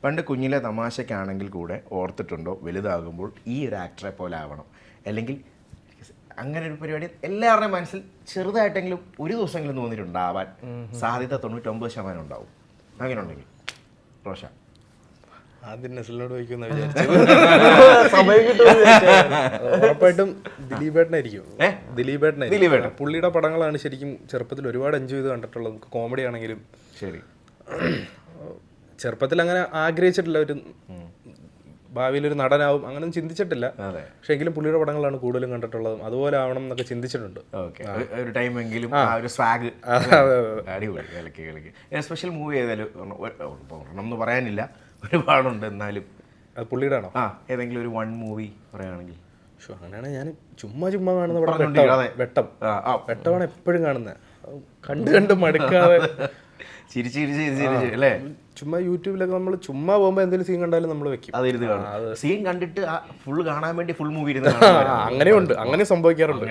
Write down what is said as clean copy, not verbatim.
പണ്ട് കുഞ്ഞിലെ തമാശയ്ക്കാണെങ്കിൽ കൂടെ ഓർത്തിട്ടുണ്ടോ വലുതാകുമ്പോൾ ഈ ഒരു ആക്ടറെ പോലെ ആവണം, അല്ലെങ്കിൽ അങ്ങനെ ഒരു പരിപാടി എല്ലാവരുടെയും മനസ്സിൽ ചെറുതായിട്ടെങ്കിലും ഒരു ദിവസമെങ്കിലും തോന്നിയിട്ടുണ്ടാവാൻ സാധ്യത 99% ഉണ്ടാവും. അങ്ങനെ ഉണ്ടെങ്കിൽ റോഷ ആദ്യം നസലിനോട് ചോദിക്കുന്ന വിചാരിച്ചു. ഉറപ്പായിട്ടും ദിലീപേട്ടനായിരിക്കും. ദിലീപേട്ടൻ പുള്ളിയുടെ പടങ്ങളാണ് ശരിക്കും ചെറുപ്പത്തിൽ ഒരുപാട് എൻജോയ് ചെയ്ത് കണ്ടിട്ടുള്ളത്. നമുക്ക് കോമഡി ആണെങ്കിലും ശരി. ചെറുപ്പത്തിൽ അങ്ങനെ ആഗ്രഹിച്ചിട്ടില്ല ഒരു ഭാവിയിൽ ഒരു നടനാവും, അങ്ങനെ ചിന്തിച്ചിട്ടില്ല. പക്ഷെ എങ്കിലും പുള്ളിയുടെ പടങ്ങളാണ് കൂടുതലും കണ്ടിട്ടുള്ളതും. അതുപോലെ ആവണം എന്നൊക്കെ ചിന്തിച്ചിട്ടുണ്ട്. ഒരു ടൈമെങ്കിലും ആ ഒരു സ്വാഗ് അടിപൊളി. കളിക്ക് സ്പെഷ്യൽ മൂവി ഏതായാലും ഒരെണ്ണം എന്ന് പറയാനില്ല, ഒരുപാടുണ്ട്. എന്നാലും അത് പുള്ളിയുടെ ആണോ? ഏതെങ്കിലും ഒരു വൺ മൂവി പറയുകയാണെങ്കിൽ. അങ്ങനെയാണ് ഞാൻ ചുമ്മാ കാണുന്ന പടം വെട്ടമാണ് എപ്പോഴും കാണുന്നത്. കണ്ട് മടുക്കാതെ ചിരിച്ച് അല്ലേ? ചുമ്മാ യൂട്യൂബിലൊക്കെ നമ്മൾ ചുമ്മാ പോകുമ്പോൾ എന്തെങ്കിലും സീൻ കണ്ടാലും നമ്മൾ വെക്കും. അതിരുന്ന് കാണും. സീൻ കണ്ടിട്ട് ഫുൾ കാണാൻ വേണ്ടി ഫുൾ മൂവി ഇരുന്ന് അങ്ങനെയുണ്ട്, അങ്ങനെ സംഭവിക്കാറുണ്ട്.